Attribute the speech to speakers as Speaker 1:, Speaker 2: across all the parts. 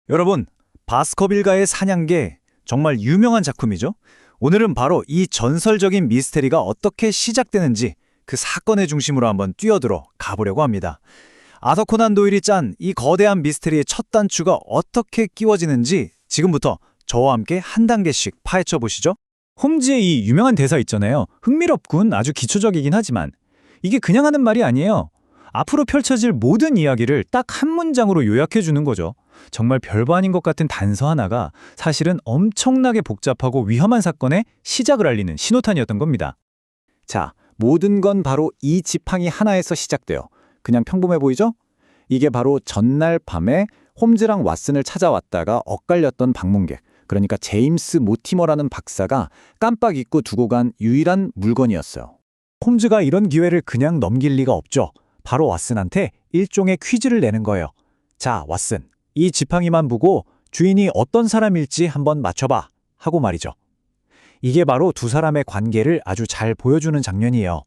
Speaker 1: 여러분, 바스커빌가의 사냥개 정말 유명한 작품이죠? 오늘은 바로 이 전설적인 미스테리가 어떻게 시작되는지 그 사건의 중심으로 한번 뛰어들어 가보려고 합니다. 아서 코난 도일이 짠 이 거대한 미스테리의 첫 단추가 어떻게 끼워지는지 지금부터 저와 함께 한 단계씩 파헤쳐 보시죠. 홈즈의 이 유명한 대사 있잖아요. 흥미롭군, 아주 기초적이긴 하지만 이게 그냥 하는 말이 아니에요. 앞으로 펼쳐질 모든 이야기를 딱 한 문장으로 요약해 주는 거죠. 정말 별거 아닌 것 같은 단서 하나가 사실은 엄청나게 복잡하고 위험한 사건의 시작을 알리는 신호탄이었던 겁니다. 자, 모든 건 바로 이 지팡이 하나에서 시작돼요. 그냥 평범해 보이죠? 이게 바로 전날 밤에 홈즈랑 왓슨을 찾아왔다가 엇갈렸던 방문객, 그러니까 제임스 모티머라는 박사가 깜빡 잊고 두고 간 유일한 물건이었어요. 홈즈가 이런 기회를 그냥 넘길 리가 없죠. 바로 왓슨한테 일종의 퀴즈를 내는 거예요. 자, 왓슨, 이 지팡이만 보고 주인이 어떤 사람일지 한번 맞춰봐 하고 말이죠. 이게 바로 두 사람의 관계를 아주 잘 보여주는 장면이에요.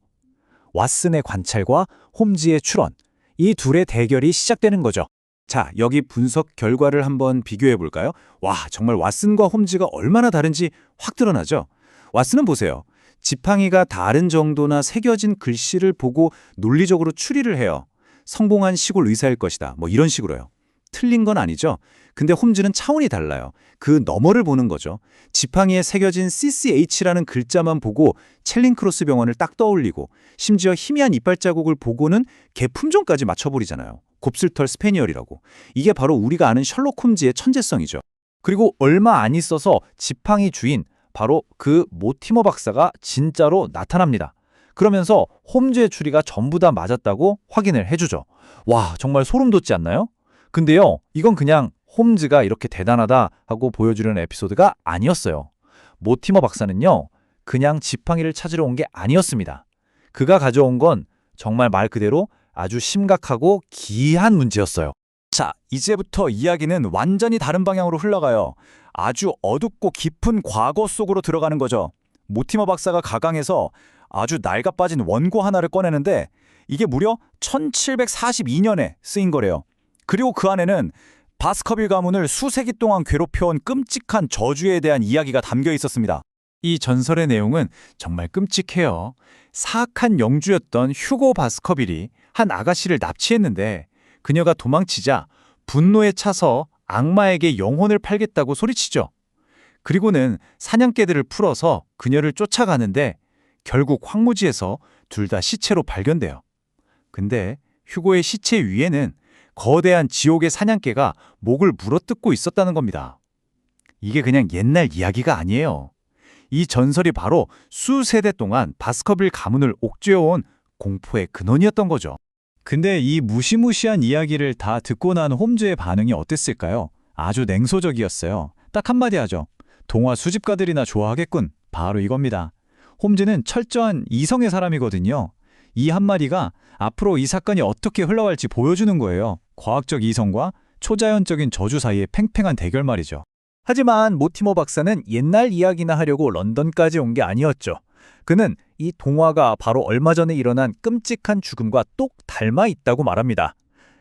Speaker 1: 왓슨의 관찰과 홈즈의 추론, 이 둘의 대결이 시작되는 거죠. 자, 여기 분석 결과를 한번 비교해 볼까요? 와, 정말 왓슨과 홈즈가 얼마나 다른지 확 드러나죠? 왓슨은 보세요. 지팡이가 다른 정도나 새겨진 글씨를 보고 논리적으로 추리를 해요. 성공한 시골 의사일 것이다. 뭐 이런 식으로요. 틀린 건 아니죠. 근데 홈즈는 차원이 달라요. 그 너머를 보는 거죠. 지팡이에 새겨진 CCH라는 글자만 보고 첼링크로스 병원을 딱 떠올리고 심지어 희미한 이빨 자국을 보고는 개 품종까지 맞춰버리잖아요. 곱슬털 스페니얼이라고. 이게 바로 우리가 아는 셜록 홈즈의 천재성이죠. 그리고 얼마 안 있어서 지팡이 주인, 바로 그 모티머 박사가 진짜로 나타납니다. 그러면서 홈즈의 추리가 전부 다 맞았다고 확인을 해주죠. 와, 정말 소름 돋지 않나요? 근데요, 이건 그냥 홈즈가 이렇게 대단하다 하고 보여주려는 에피소드가 아니었어요. 모티머 박사는요, 그냥 지팡이를 찾으러 온 게 아니었습니다. 그가 가져온 건 정말 말 그대로 아주 심각하고 기이한 문제였어요. 자, 이제부터 이야기는 완전히 다른 방향으로 흘러가요. 아주 어둡고 깊은 과거 속으로 들어가는 거죠. 모티머 박사가 가강에서 아주 낡아 빠진 원고 하나를 꺼내는데 이게 무려 1742년에 쓰인 거래요. 그리고 그 안에는 바스커빌 가문을 수세기 동안 괴롭혀온 끔찍한 저주에 대한 이야기가 담겨 있었습니다. 이 전설의 내용은 정말 끔찍해요. 사악한 영주였던 휴고 바스커빌이 한 아가씨를 납치했는데 그녀가 도망치자 분노에 차서 악마에게 영혼을 팔겠다고 소리치죠. 그리고는 사냥개들을 풀어서 그녀를 쫓아가는데 결국 황무지에서 둘 다 시체로 발견돼요. 근데 휴고의 시체 위에는 거대한 지옥의 사냥개가 목을 물어뜯고 있었다는 겁니다. 이게 그냥 옛날 이야기가 아니에요. 이 전설이 바로 수세대 동안 바스커빌 가문을 옥죄어온 공포의 근원이었던 거죠. 근데 이 무시무시한 이야기를 다 듣고 난 홈즈의 반응이 어땠을까요? 아주 냉소적이었어요. 딱 한마디 하죠. 동화 수집가들이나 좋아하겠군. 바로 이겁니다. 홈즈는 철저한 이성의 사람이거든요. 이 한마디가 앞으로 이 사건이 어떻게 흘러갈지 보여주는 거예요. 과학적 이성과 초자연적인 저주 사이의 팽팽한 대결 말이죠. 하지만 모티머 박사는 옛날 이야기나 하려고 런던까지 온 게 아니었죠. 그는 이 동화가 바로 얼마 전에 일어난 끔찍한 죽음과 똑 닮아 있다고 말합니다.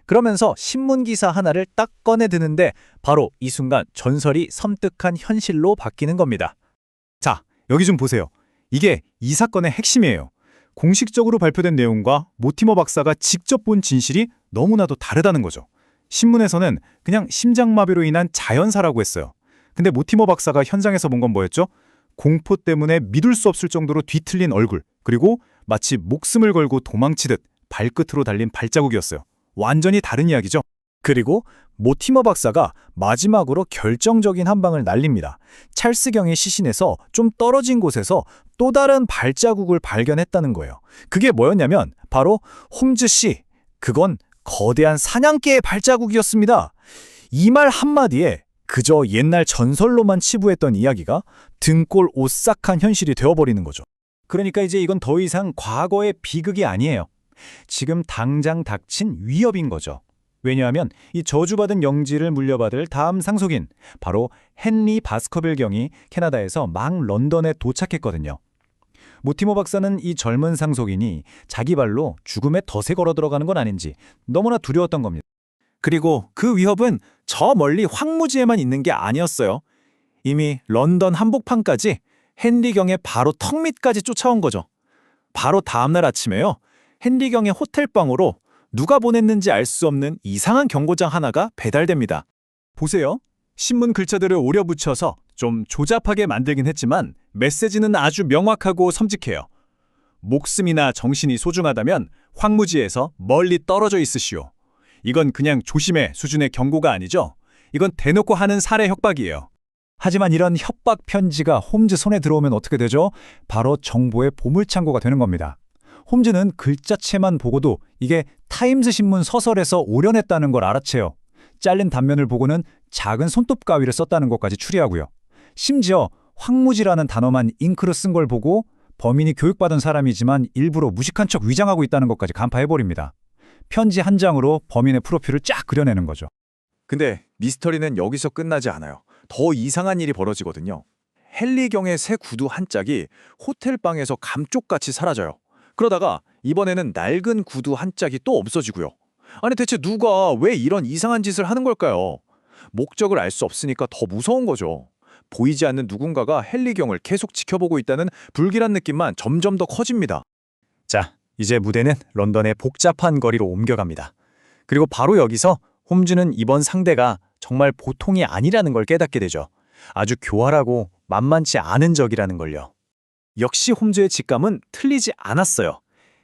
Speaker 1: 그러면서 신문기사 하나를 딱 꺼내 드는데 바로 이 순간 전설이 섬뜩한 현실로 바뀌는 겁니다. 자, 여기 좀 보세요. 이게 이 사건의 핵심이에요. 공식적으로 발표된 내용과 모티머 박사가 직접 본 진실이 너무나도 다르다는 거죠. 신문에서는 그냥 심장마비로 인한 자연사라고 했어요. 근데 모티머 박사가 현장에서 본 건 뭐였죠? 공포 때문에 믿을 수 없을 정도로 뒤틀린 얼굴, 그리고 마치 목숨을 걸고 도망치듯 발끝으로 달린 발자국이었어요. 완전히 다른 이야기죠. 그리고 모티머 박사가 마지막으로 결정적인 한 방을 날립니다. 찰스경의 시신에서 좀 떨어진 곳에서 또 다른 발자국을 발견했다는 거예요. 그게 뭐였냐면 바로 홈즈 씨, 그건 거대한 사냥개의 발자국이었습니다. 이 말 한마디에 그저 옛날 전설로만 치부했던 이야기가 등골 오싹한 현실이 되어버리는 거죠. 그러니까 이제 이건 더 이상 과거의 비극이 아니에요. 지금 당장 닥친 위협인 거죠. 왜냐하면 이 저주받은 영지를 물려받을 다음 상속인, 바로 헨리 바스커빌 경이 캐나다에서 막 런던에 도착했거든요. 모티머 박사는 이 젊은 상속인이 자기 발로 죽음의 덫에 걸어 들어가는 건 아닌지 너무나 두려웠던 겁니다. 그리고 그 위협은 저 멀리 황무지에만 있는 게 아니었어요. 이미 런던 한복판까지 헨리경의 바로 턱 밑까지 쫓아온 거죠. 바로 다음날 아침에요. 헨리경의 호텔방으로 누가 보냈는지 알 수 없는 이상한 경고장 하나가 배달됩니다. 보세요. 신문 글자들을 오려 붙여서 좀 조잡하게 만들긴 했지만 메시지는 아주 명확하고 섬직해요. 목숨이나 정신이 소중하다면 황무지에서 멀리 떨어져 있으시오. 이건 그냥 조심해 수준의 경고가 아니죠. 이건 대놓고 하는 살해 협박이에요. 하지만 이런 협박 편지가 홈즈 손에 들어오면 어떻게 되죠? 바로 정보의 보물창고가 되는 겁니다. 홈즈는 글자체만 보고도 이게 타임스 신문 서설에서 오려냈다는 걸 알아채요. 잘린 단면을 보고는 작은 손톱 가위를 썼다는 것까지 추리하고요. 심지어 황무지라는 단어만 잉크로 쓴 걸 보고 범인이 교육받은 사람이지만 일부러 무식한 척 위장하고 있다는 것까지 간파해버립니다. 편지 한 장으로 범인의 프로필을 쫙 그려내는 거죠.
Speaker 2: 근데 미스터리는 여기서 끝나지 않아요. 더 이상한 일이 벌어지거든요. 헨리경의 새 구두 한 짝이 호텔방에서 감쪽같이 사라져요. 그러다가 이번에는 낡은 구두 한 짝이 또 없어지고요. 아니 대체 누가 왜 이런 이상한 짓을 하는 걸까요? 목적을 알 수 없으니까 더 무서운 거죠. 보이지 않는 누군가가 헨리경을 계속 지켜보고 있다는 불길한 느낌만 점점 더 커집니다.
Speaker 1: 자, 이제 무대는 런던의 복잡한 거리로 옮겨갑니다. 그리고 바로 여기서 홈즈는 이번 상대가 정말 보통이 아니라는 걸 깨닫게 되죠. 아주 교활하고 만만치 않은 적이라는 걸요. 역시 홈즈의 직감은 틀리지 않았어요.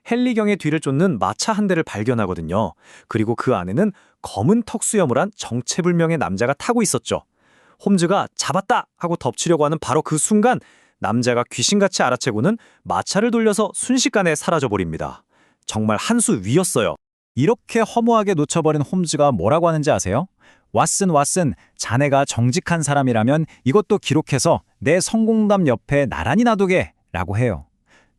Speaker 1: 헨리경의 뒤를 쫓는 마차 한 대를 발견하거든요. 그리고 그 안에는 검은 턱수염을 한 정체불명의 남자가 타고 있었죠. 홈즈가 잡았다 하고 덮치려고 하는 바로 그 순간 남자가 귀신같이 알아채고는 마차를 돌려서 순식간에 사라져버립니다. 정말 한 수 위였어요. 이렇게 허무하게 놓쳐버린 홈즈가 뭐라고 하는지 아세요? 왓슨, 자네가 정직한 사람이라면 이것도 기록해서 내 성공담 옆에 나란히 놔두게 라고 해요.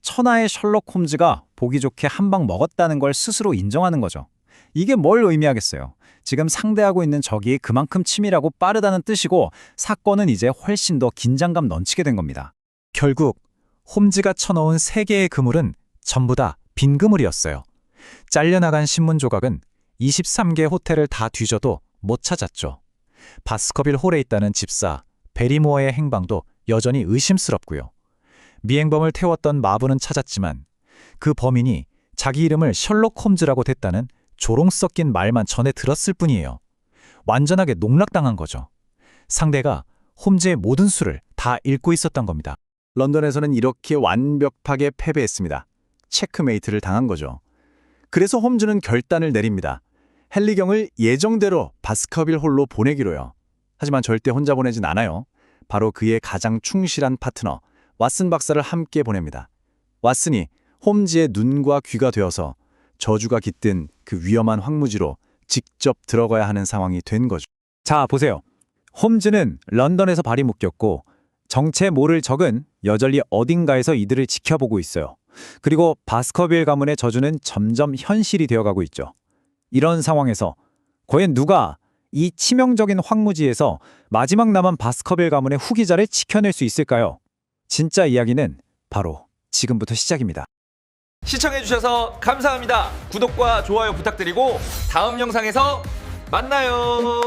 Speaker 1: 천하의 셜록 홈즈가 보기 좋게 한 방 먹었다는 걸 스스로 인정하는 거죠. 이게 뭘 의미하겠어요? 지금 상대하고 있는 적이 그만큼 치밀하고 빠르다는 뜻이고 사건은 이제 훨씬 더 긴장감 넘치게 된 겁니다. 결국 홈즈가 쳐넣은 3개의 그물은 전부 다 빈 그물이었어요. 잘려나간 신문 조각은 23개 호텔을 다 뒤져도 못 찾았죠. 바스커빌 홀에 있다는 집사 베리모어의 행방도 여전히 의심스럽고요. 미행범을 태웠던 마부는 찾았지만 그 범인이 자기 이름을 셜록 홈즈라고 댔다는 조롱 섞인 말만 전해 들었을 뿐이에요. 완전하게 농락당한 거죠. 상대가 홈즈의 모든 수를 다 읽고 있었던 겁니다. 런던에서는 이렇게 완벽하게 패배했습니다. 체크메이트를 당한 거죠. 그래서 홈즈는 결단을 내립니다. 헨리경을 예정대로 바스커빌 홀로 보내기로요. 하지만 절대 혼자 보내진 않아요. 바로 그의 가장 충실한 파트너 왓슨 박사를 함께 보냅니다. 왓슨이 홈즈의 눈과 귀가 되어서 저주가 깃든 그 위험한 황무지로 직접 들어가야 하는 상황이 된 거죠. 자, 보세요. 홈즈는 런던에서 발이 묶였고 정체 모를 적은 여전히 어딘가에서 이들을 지켜보고 있어요. 그리고 바스커빌 가문의 저주는 점점 현실이 되어가고 있죠. 이런 상황에서 과연 누가 이 치명적인 황무지에서 마지막 남은 바스커빌 가문의 후기자를 지켜낼 수 있을까요? 진짜 이야기는 바로 지금부터 시작입니다.
Speaker 3: 시청해주셔서 감사합니다. 구독과 좋아요 부탁드리고 다음 영상에서 만나요.